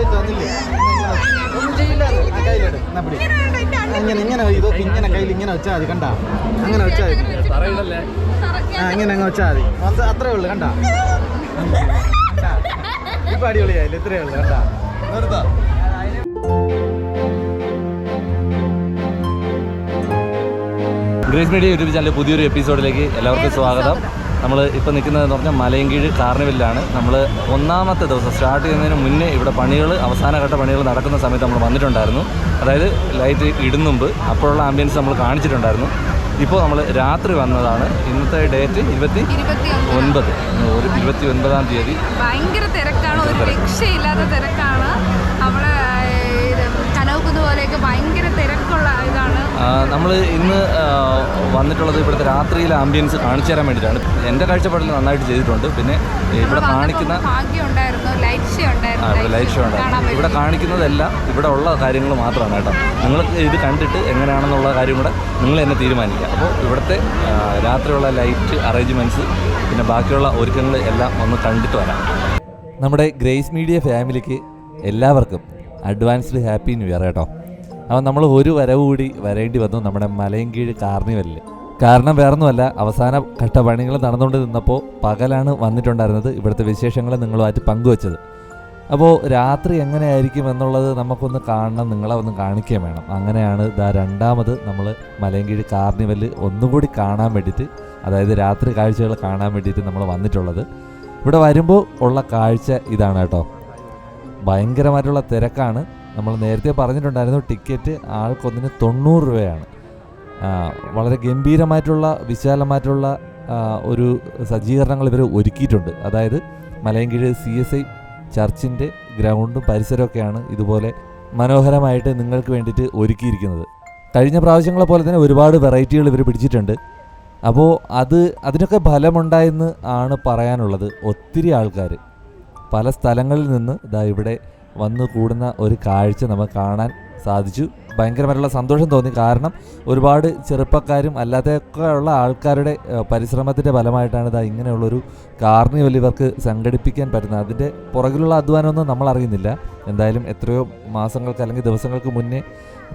ഒന്നും ചെയ്യില്ല. ആ കയ്യിലെട്, എന്നാ പിടി. ഇങ്ങനെ ഇതൊക്കെ ഇങ്ങനെ കയ്യിൽ ഇങ്ങനെ വെച്ചാൽ മതി, കണ്ട? അങ്ങനെ വെച്ചാൽ മതി. ഇങ്ങനെ അങ്ങ് വെച്ചാൽ മതി, അത്രേ ഉള്ളു, കണ്ട? ഇപ്പൊ അടിപൊളിയായില്ല, ഇത്രയേ ഉള്ളു, കണ്ട? നിർത്താം. ഗ്രേസ് മീഡിയ യൂട്യൂബ് ചാനലിലെ പുതിയൊരു എപ്പിസോഡിലേക്ക് എല്ലാവർക്കും സ്വാഗതം. നമ്മൾ ഇപ്പോൾ നിൽക്കുന്നതെന്ന് പറഞ്ഞാൽ മലയൻകീഴ് കാർണിവലിലാണ്. നമ്മൾ ഒന്നാമത്തെ ദിവസം സ്റ്റാർട്ട് ചെയ്യുന്നതിന് മുന്നേ ഇവിടെ അവസാനഘട്ട പണികൾ നടക്കുന്ന സമയത്ത് നമ്മൾ വന്നിട്ടുണ്ടായിരുന്നു. അതായത് ലൈറ്റ് ഇടുന്നുമ്പ് അപ്പോഴുള്ള ആംബിയൻസ് നമ്മൾ കാണിച്ചിട്ടുണ്ടായിരുന്നു. ഇപ്പോൾ നമ്മൾ രാത്രി വന്നതാണ്. ഇന്നത്തെ ഡേറ്റ് 29-ാം തീയതി. ഭയങ്കര തിരക്കാണ്, ഒരു രക്ഷയില്ലാത്ത തിരക്കാണ്. അവിടെ കനവുക്കുന്ന പോലെയൊക്കെ ഭയങ്കര തിരക്കുള്ള ഇതാണ്. നമ്മൾ ഇന്ന് വന്നിട്ടുള്ളത് ഇവിടുത്തെ രാത്രിയിലെ ആംബിയൻസ് കാണിച്ചു തരാൻ വേണ്ടിയിട്ടാണ്. എൻ്റെ കാഴ്ചപ്പാടിൽ നന്നായിട്ട് ചെയ്തിട്ടുണ്ട്. പിന്നെ ഇവിടെ കാണിക്കുന്ന ലൈറ്റ് ഷോ ഉണ്ടായിരുന്നു. ഇവിടെ കാണിക്കുന്നതെല്ലാം ഇവിടെ ഉള്ള കാര്യങ്ങൾ മാത്രമാണ് കേട്ടോ. നിങ്ങൾ ഇത് കണ്ടിട്ട് എങ്ങനെയാണെന്നുള്ള കാര്യം കൂടെ നിങ്ങൾ തന്നെ തീരുമാനിക്കുക. അപ്പോൾ ഇവിടുത്തെ രാത്രിയുള്ള ലൈറ്റ് അറേഞ്ച്മെൻറ്റ്സ് പിന്നെ ബാക്കിയുള്ള ഒരുക്കങ്ങൾ എല്ലാം ഒന്ന് കണ്ടിട്ട് വരാം. നമ്മുടെ ഗ്രേസ് മീഡിയ ഫാമിലിക്ക് എല്ലാവർക്കും അഡ്വാൻസ്ഡ് ഹാപ്പി ന്യൂ ഇയർ കേട്ടോ. അപ്പോൾ നമ്മൾ ഒരു വരവ് കൂടി വരേണ്ടി വന്നു നമ്മുടെ മലയൻകീഴ് കാർണിവലിൽ. കാരണം വേറൊന്നുമല്ല, അവസാന ഘട്ട പണികൾ നടന്നുകൊണ്ട് നിന്നപ്പോൾ പകലാണ് വന്നിട്ടുണ്ടായിരുന്നത്. ഇവിടുത്തെ വിശേഷങ്ങൾ നിങ്ങളുമായിട്ട് പങ്കുവച്ചത്. അപ്പോൾ രാത്രി എങ്ങനെയായിരിക്കും എന്നുള്ളത് നമുക്കൊന്ന് കാണണം, നിങ്ങളെ ഒന്ന് കാണിക്കുകയും വേണം. അങ്ങനെയാണ് രണ്ടാമത് നമ്മൾ മലയൻകീഴ് കാർണിവൽ ഒന്നുകൂടി കാണാൻ വേണ്ടിയിട്ട്, അതായത് രാത്രി കാഴ്ചകൾ കാണാൻ വേണ്ടിയിട്ട് നമ്മൾ വന്നിട്ടുള്ളത്. ഇവിടെ വരുമ്പോൾ ഉള്ള കാഴ്ച ഇതാണ് കേട്ടോ. ഭയങ്കരമായിട്ടുള്ള തിരക്കാണ്. നമ്മൾ നേരത്തെ പറഞ്ഞിട്ടുണ്ടായിരുന്നു, ടിക്കറ്റ് ആൾക്കൊന്നിന് 90 രൂപയാണ്. വളരെ ഗംഭീരമായിട്ടുള്ള വിശാലമായിട്ടുള്ള ഒരു സജ്ജീകരണങ്ങൾ ഇവർ ഒരുക്കിയിട്ടുണ്ട്. അതായത് മലയൻകീഴ് CSI ചർച്ചിൻ്റെ ഗ്രൗണ്ടും പരിസരമൊക്കെയാണ് ഇതുപോലെ മനോഹരമായിട്ട് നിങ്ങൾക്ക് വേണ്ടിയിട്ട് ഒരുക്കിയിരിക്കുന്നത്. കഴിഞ്ഞ പ്രാവശ്യങ്ങളെ പോലെ തന്നെ ഒരുപാട് വെറൈറ്റികൾ ഇവർ പിടിച്ചിട്ടുണ്ട്. അപ്പോൾ അതിനൊക്കെ ഫലമുണ്ടായെന്ന് ആണ് പറയാനുള്ളത്. ഒത്തിരി ആൾക്കാർ പല സ്ഥലങ്ങളിൽ നിന്ന് ഇവിടെ വന്ന് കൂടുന്ന ഒരു കാഴ്ച നമുക്ക് കാണാൻ സാധിച്ചു. ഭയങ്കരമായിട്ടുള്ള സന്തോഷം തോന്നി. കാരണം ഒരുപാട് ചെറുപ്പക്കാരും അല്ലാതെയൊക്കെ ഉള്ള ആൾക്കാരുടെ പരിശ്രമത്തിൻ്റെ ഫലമായിട്ടാണ് ഇങ്ങനെയുള്ളൊരു കാർണിവൽ ഇവർക്ക് സംഘടിപ്പിക്കാൻ പറ്റുന്നത്. അതിൻ്റെ പുറകിലുള്ള അധ്വാനമൊന്നും നമ്മൾ അറിയുന്നില്ല. എന്തായാലും എത്രയോ മാസങ്ങൾക്ക് അല്ലെങ്കിൽ ദിവസങ്ങൾക്ക് മുന്നേ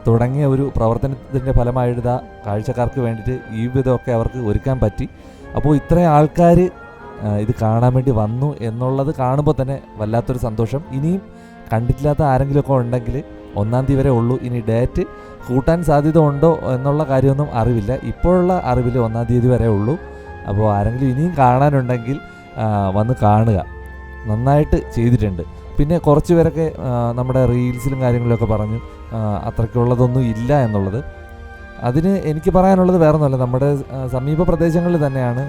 തുടങ്ങിയ ഒരു പ്രവർത്തനത്തിൻ്റെ ഫലമായിട്ട് കാഴ്ചക്കാർക്ക് വേണ്ടിയിട്ട് ഈ വിധമൊക്കെ അവർക്ക് ഒരുക്കാൻ പറ്റി. അപ്പോൾ ഇത്രയും ആൾക്കാർ ഇത് കാണാൻ വേണ്ടി വന്നു എന്നുള്ളത് കാണുമ്പോൾ തന്നെ വല്ലാത്തൊരു സന്തോഷം. ഇനിയും കണ്ടിട്ടില്ലാത്ത ആരെങ്കിലുമൊക്കെ ഉണ്ടെങ്കിൽ 1-ാം തീയതി വരെ ഉള്ളൂ. ഇനി ഡേറ്റ് കൂട്ടാൻ സാധ്യത ഉണ്ടോ എന്നുള്ള കാര്യമൊന്നും അറിവില്ല. ഇപ്പോഴുള്ള അറിവിൽ 1-ാം തീയതി വരെ ഉള്ളൂ. അപ്പോൾ ആരെങ്കിലും ഇനിയും കാണാനുണ്ടെങ്കിൽ വന്ന് കാണുക. നന്നായിട്ട് ചെയ്തിട്ടുണ്ട്. പിന്നെ കുറച്ച് പേരൊക്കെ നമ്മുടെ റീൽസിലും കാര്യങ്ങളിലൊക്കെ പറഞ്ഞു അത്രയ്ക്കുള്ളതൊന്നും ഇല്ല എന്നുള്ളത്. അതിന് എനിക്ക് പറയാനുള്ളത് വേറൊന്നുമല്ല, നമ്മുടെ സമീപ പ്രദേശങ്ങളിൽ തന്നെയാണ്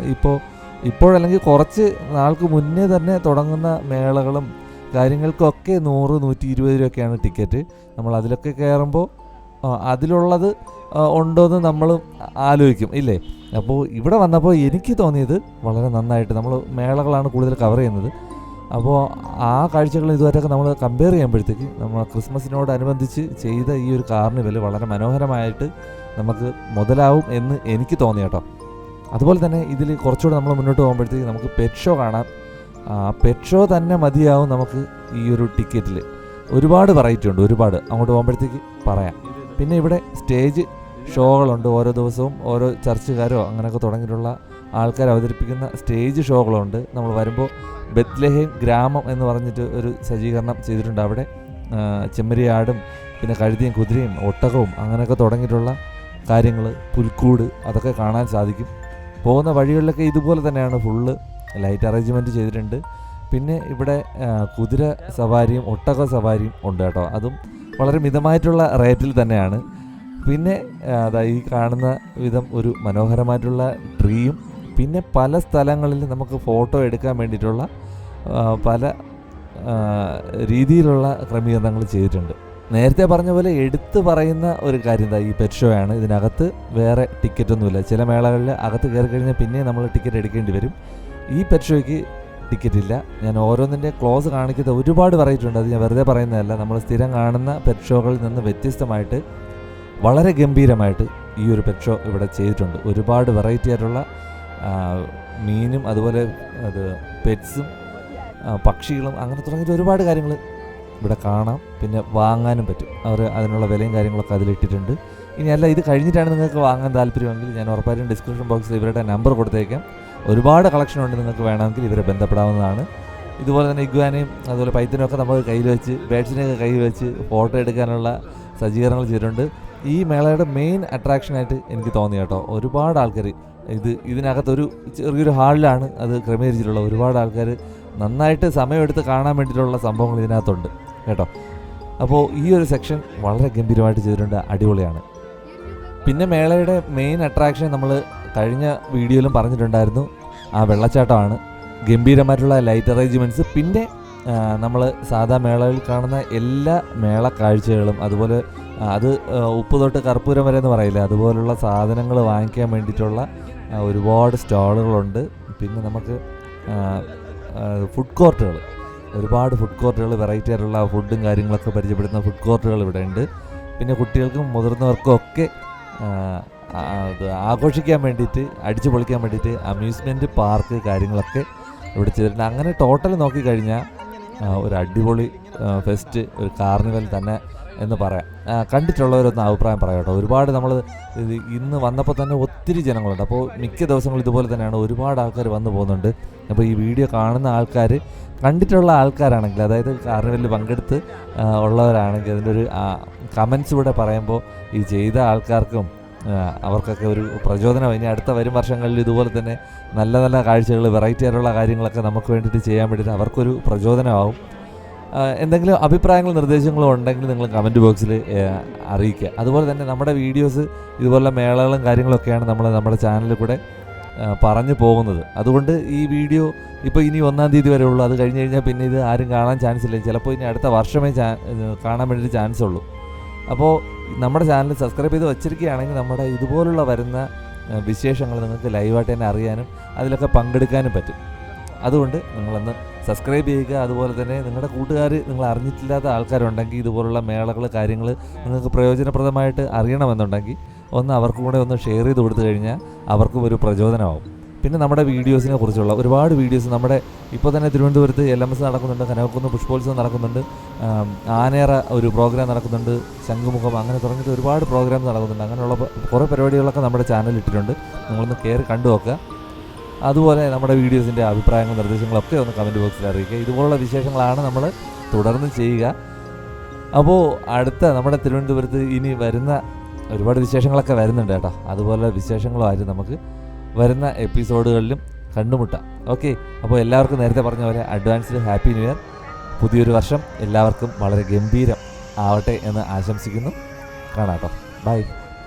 ഇപ്പോഴല്ലെങ്കിൽ കുറച്ച് നാൾക്ക് മുന്നേ തന്നെ തുടങ്ങുന്ന മേളകളും കാര്യങ്ങൾക്കൊക്കെ 100-120 രൂപയൊക്കെയാണ് ടിക്കറ്റ്. നമ്മൾ അതിലൊക്കെ കയറുമ്പോൾ അതിലുള്ളത് ഉണ്ടോയെന്ന് നമ്മൾ ആലോചിക്കും ഇല്ലേ. അപ്പോൾ ഇവിടെ വന്നപ്പോൾ എനിക്ക് തോന്നിയത് വളരെ നന്നായിട്ട് നമ്മൾ മേളകളാണ് കൂടുതൽ കവർ ചെയ്യുന്നത്. അപ്പോൾ ആ കാഴ്ചകൾ ഇതുവരെയൊക്കെ നമ്മൾ കമ്പയർ ചെയ്യുമ്പോഴത്തേക്ക് നമ്മൾ ക്രിസ്മസിനോടനുബന്ധിച്ച് ചെയ്ത ഈ ഒരു കാർണിവൽ വളരെ മനോഹരമായിട്ട് നമുക്ക് മുതലാവും എന്ന് എനിക്ക് തോന്നി കേട്ടോ. അതുപോലെ തന്നെ ഇതിൽ കുറച്ചുകൂടെ നമ്മൾ മുന്നോട്ട് പോകുമ്പോഴത്തേക്ക് നമുക്ക് പെറ്റ് ഷോ കാണാം. പെറ്റ് ഷോ തന്നെ മതിയാവും നമുക്ക് ഈ ഒരു ടിക്കറ്റിൽ. ഒരുപാട് വെറൈറ്റി ഉണ്ട്, ഒരുപാട് അങ്ങോട്ട് പോകുമ്പോഴത്തേക്ക് പറയാം. പിന്നെ ഇവിടെ സ്റ്റേജ് ഷോകളുണ്ട്. ഓരോ ദിവസവും ഓരോ ചർച്ചുകാരോ അങ്ങനെയൊക്കെ തുടങ്ങിയിട്ടുള്ള ആൾക്കാർ അവതരിപ്പിക്കുന്ന സ്റ്റേജ് ഷോകളുണ്ട്. നമ്മൾ വരുമ്പോൾ ബെത്ലഹേം ഗ്രാമം എന്ന് പറഞ്ഞിട്ട് ഒരു സജ്ജീകരണം ചെയ്തിട്ടുണ്ട്. അവിടെ ചെമ്മരിയാടും പിന്നെ കഴുതിയും കുതിരയും ഒട്ടകവും അങ്ങനെയൊക്കെ തുടങ്ങിയിട്ടുള്ള കാര്യങ്ങൾ, പുൽക്കൂട്, അതൊക്കെ കാണാൻ സാധിക്കും. പോകുന്ന വഴികളിലൊക്കെ ഇതുപോലെ തന്നെയാണ്, ഫുള്ള് ലൈറ്റ് അറേഞ്ച്മെൻറ്റ് ചെയ്തിട്ടുണ്ട്. പിന്നെ ഇവിടെ കുതിര സവാരിയും ഒട്ടക സവാരിയും ഉണ്ട് കേട്ടോ. അതും വളരെ മിതമായിട്ടുള്ള റേറ്റിൽ തന്നെയാണ്. പിന്നെ ഈ കാണുന്ന വിധം ഒരു മനോഹരമായിട്ടുള്ള ട്രീയും പിന്നെ പല സ്ഥലങ്ങളിൽ നമുക്ക് ഫോട്ടോ എടുക്കാൻ വേണ്ടിയിട്ടുള്ള പല രീതിയിലുള്ള ക്രമീകരണങ്ങൾ ചെയ്തിട്ടുണ്ട്. നേരത്തെ പറഞ്ഞ പോലെ എടുത്തു പറയുന്ന ഒരു കാര്യം ഈ പെറ്റ് ഷോ ആണ്. ഇതിനകത്ത് വേറെ ടിക്കറ്റൊന്നുമില്ല. ചില മേളകളിൽ അകത്ത് കയറി കഴിഞ്ഞാൽ പിന്നെ നമ്മൾ ടിക്കറ്റ് എടുക്കേണ്ടി വരും. ഈ പെറ്റ് ഷോയ്ക്ക് ടിക്കറ്റില്ല. ഞാൻ ഓരോന്നിൻ്റെ ക്ലോസ് കാണിക്കുന്നത് ഒരുപാട് വെറൈറ്റി ഉണ്ട്. അത് ഞാൻ വെറുതെ പറയുന്നതല്ല. നമ്മൾ സ്ഥിരം കാണുന്ന പെറ്റ് ഷോകളിൽ നിന്ന് വ്യത്യസ്തമായിട്ട് വളരെ ഗംഭീരമായിട്ട് ഈ ഒരു പെറ്റ് ഷോ ഇവിടെ ചെയ്തിട്ടുണ്ട്. ഒരുപാട് വെറൈറ്റി ആയിട്ടുള്ള മീനും അതുപോലെ പെറ്റ്സും പക്ഷികളും അങ്ങനെ തുടങ്ങിയിട്ട് ഒരുപാട് കാര്യങ്ങൾ ഇവിടെ കാണാം, പിന്നെ വാങ്ങാനും പറ്റും. അവർ അതിനുള്ള വിലയും കാര്യങ്ങളൊക്കെ അതിലിട്ടിട്ടുണ്ട്. ഇനി അല്ല ഇത് കഴിഞ്ഞിട്ടാണ് നിങ്ങൾക്ക് വാങ്ങാൻ താല്പര്യമെങ്കിൽ ഞാൻ ഉറപ്പായിട്ടും ഡിസ്ക്രിപ്ഷൻ ബോക്സിൽ ഇവരുടെ നമ്പർ കൊടുത്തേക്കാം. ഒരുപാട് കളക്ഷൻ ഉണ്ട്, നിങ്ങൾക്ക് വേണമെങ്കിൽ ഇവരെ ബന്ധപ്പെടാവുന്നതാണ്. ഇതുപോലെ തന്നെ ഇഗ്വാനയും അതുപോലെ പൈത്തനും ഒക്കെ നമുക്ക് കയ്യിൽ വെച്ച് ബേഡ്സിനെയൊക്കെ കയ്യിൽ വെച്ച് ഫോട്ടോ എടുക്കാനുള്ള സജ്ജീകരണങ്ങൾ ചെയ്തിട്ടുണ്ട്. ഈ മേളയുടെ മെയിൻ അട്രാക്ഷനായിട്ട് എനിക്ക് തോന്നി കേട്ടോ. ഒരുപാട് ആൾക്കാർ ഇതിനകത്തൊരു ചെറിയൊരു ഹാളിലാണ് അത് ക്രമീകരിച്ചിട്ടുള്ളത്. ഒരുപാട് ആൾക്കാർ നന്നായിട്ട് സമയമെടുത്ത് കാണാൻ വേണ്ടിയിട്ടുള്ള സംഭവങ്ങൾ ഇതിനകത്തുണ്ട് കേട്ടോ. അപ്പോൾ ഈ ഒരു സെക്ഷൻ വളരെ ഗംഭീരമായിട്ട് ചെയ്തിട്ടുണ്ട്, അടിപൊളിയാണ്. പിന്നെ മേളയുടെ മെയിൻ അട്രാക്ഷൻ നമ്മൾ കഴിഞ്ഞ വീഡിയോയിലും പറഞ്ഞിട്ടുണ്ടായിരുന്നു, ആ വെള്ളച്ചാട്ടമാണ്. ഗംഭീരമായിട്ടുള്ള ലൈറ്റ് അറേഞ്ച്മെൻറ്റ്സ്, പിന്നെ നമ്മൾ സാധാ മേളയിൽ കാണുന്ന എല്ലാ മേള കാഴ്ചകളും, അതുപോലെ അത് ഉപ്പ് തൊട്ട് കർപ്പൂരം വരെ എന്ന് പറയില്ല, അതുപോലുള്ള സാധനങ്ങൾ വാങ്ങിക്കാൻ വേണ്ടിയിട്ടുള്ള ഒരുപാട് സ്റ്റാളുകളുണ്ട്. പിന്നെ നമുക്ക് ഫുഡ് കോർട്ടുകൾ, ഒരുപാട് ഫുഡ് കോർട്ടുകൾ, വെറൈറ്റി ആയിട്ടുള്ള ഫുഡും കാര്യങ്ങളൊക്കെ പരിചയപ്പെടുത്തുന്ന ഫുഡ് കോർട്ടുകൾ ഇവിടെ ഉണ്ട്. പിന്നെ കുട്ടികൾക്കും മുതിർന്നവർക്കും ഒക്കെ ആഘോഷിക്കാൻ വേണ്ടിയിട്ട്, അടിച്ചു പൊളിക്കാൻ വേണ്ടിയിട്ട് അമ്യൂസ്മെൻറ്റ് പാർക്ക് കാര്യങ്ങളൊക്കെ ഇവിടെ ചെയ്തിട്ടുണ്ട്. അങ്ങനെ ടോട്ടൽ നോക്കിക്കഴിഞ്ഞാൽ ഒരു അടിപൊളി ഫെസ്റ്റ്, ഒരു കാർണിവൽ തന്നെ എന്ന് പറയാം. കണ്ടിട്ടുള്ളവരൊന്ന് അഭിപ്രായം പറയാം കേട്ടോ. ഒരുപാട് നമ്മൾ ഇന്ന് വന്നപ്പോൾ തന്നെ ഒത്തിരി ജനങ്ങളുണ്ട്. അപ്പോൾ മിക്ക ദിവസങ്ങളും ഇതുപോലെ തന്നെയാണ്, ഒരുപാട് ആൾക്കാർ വന്നു പോകുന്നുണ്ട്. അപ്പോൾ ഈ വീഡിയോ കാണുന്ന ആൾക്കാർ കണ്ടിട്ടുള്ള ആൾക്കാരാണെങ്കിൽ, അതായത് കാർണിവലിൽ പങ്കെടുത്ത് ഉള്ളവരാണെങ്കിൽ അതിൻ്റെ ഒരു കമൻസ് ഇവിടെ പറയുമ്പോൾ ഈ ചെയ്ത ആൾക്കാർക്കും അവർക്കൊക്കെ ഒരു പ്രചോദനം. ഇനി അടുത്ത വരും വർഷങ്ങളിൽ ഇതുപോലെ തന്നെ നല്ല നല്ല കാഴ്ചകൾ, വെറൈറ്റി ആയിട്ടുള്ള കാര്യങ്ങളൊക്കെ നമുക്ക് വേണ്ടിയിട്ട് ചെയ്യാൻ വേണ്ടിയിട്ട് അവർക്കൊരു പ്രചോദനമാവും. എന്തെങ്കിലും അഭിപ്രായങ്ങളും നിർദ്ദേശങ്ങളും ഉണ്ടെങ്കിൽ നിങ്ങൾ കമൻറ്റ് ബോക്സിൽ അറിയിക്കുക. അതുപോലെ തന്നെ നമ്മുടെ വീഡിയോസ് ഇതുപോലുള്ള മേളകളും കാര്യങ്ങളൊക്കെയാണ് നമ്മുടെ ചാനലിൽ കൂടെ പറഞ്ഞു പോകുന്നത്. അതുകൊണ്ട് ഈ വീഡിയോ ഇപ്പോൾ ഇനി 1-ാം തീയതി വരെ ഉള്ളൂ. അത് കഴിഞ്ഞ് കഴിഞ്ഞാൽ പിന്നെ ഇത് ആരും കാണാൻ ചാൻസ് ഇല്ല. ചിലപ്പോൾ ഇനി അടുത്ത വർഷമേ കാണാൻ വേണ്ടിയിട്ട് ചാൻസ് ഉള്ളൂ. അപ്പോൾ നമ്മുടെ ചാനൽ സബ്സ്ക്രൈബ് ചെയ്ത് വച്ചിരിക്കുകയാണെങ്കിൽ നമ്മുടെ ഇതുപോലുള്ള വരുന്ന വിശേഷങ്ങൾ നിങ്ങൾക്ക് ലൈവായിട്ട് തന്നെ അറിയാനും അതിലൊക്കെ പങ്കെടുക്കാനും പറ്റും. അതുകൊണ്ട് നിങ്ങളൊന്ന് സബ്സ്ക്രൈബ് ചെയ്യുക. അതുപോലെ തന്നെ നിങ്ങളുടെ കൂട്ടുകാർ, നിങ്ങൾ അറിഞ്ഞിട്ടില്ലാത്ത ആൾക്കാരുണ്ടെങ്കിൽ ഇതുപോലുള്ള മേളകൾ കാര്യങ്ങൾ നിങ്ങൾക്ക് പ്രയോജനപ്രദമായിട്ട് അറിയണമെന്നുണ്ടെങ്കിൽ ഒന്ന് അവർക്കും കൂടെ ഒന്ന് ഷെയർ ചെയ്ത് കൊടുത്തു കഴിഞ്ഞാൽ അവർക്കും ഒരു പ്രചോദനമാവും. പിന്നെ നമ്മുടെ വീഡിയോസിനെ കുറിച്ചുള്ള ഒരുപാട് വീഡിയോസ് നമ്മുടെ ഇപ്പോൾ തന്നെ തിരുവനന്തപുരത്ത് LMS നടക്കുന്നുണ്ട്, കനകക്കുന്ന് പുഷ്പോത്സവം നടക്കുന്നുണ്ട്, ആനേറ ഒരു പ്രോഗ്രാം നടക്കുന്നുണ്ട്, ശംഖുമുഖം, അങ്ങനെ തുടങ്ങിയിട്ട് ഒരുപാട് പ്രോഗ്രാം നടക്കുന്നുണ്ട്. അങ്ങനെയുള്ള കുറേ പരിപാടികളൊക്കെ നമ്മുടെ ചാനലിൽ ഇട്ടിട്ടുണ്ട്. നിങ്ങളൊന്ന് കയറി കണ്ടു നോക്കുക. അതുപോലെ നമ്മുടെ വീഡിയോസിൻ്റെ അഭിപ്രായങ്ങളും നിർദ്ദേശങ്ങളൊക്കെ ഒന്ന് കമൻറ്റ് ബോക്സിൽ അറിയിക്കുക. ഇതുപോലുള്ള വിശേഷങ്ങളാണ് നമ്മൾ തുടർന്ന് ചെയ്യുക. അപ്പോൾ അടുത്ത നമ്മുടെ തിരുവനന്തപുരത്ത് ഇനി വരുന്ന ഒരുപാട് വിശേഷങ്ങളൊക്കെ വരുന്നുണ്ട് കേട്ടോ. അതുപോലെ വിശേഷങ്ങളുമായിട്ട് നമുക്ക് വരുന്ന എപ്പിസോഡുകളിലും കണ്ടുമുട്ടാം. ഓക്കെ, അപ്പോൾ എല്ലാവർക്കും നേരത്തെ പറഞ്ഞ പോലെ അഡ്വാൻസ്ഡ് ഹാപ്പി ന്യൂ ഇയർ. പുതിയൊരു വർഷം എല്ലാവർക്കും വളരെ ഗംഭീരം ആവട്ടെ എന്ന് ആശംസിക്കുന്നു. കാണാം കേട്ടോ. ബൈ.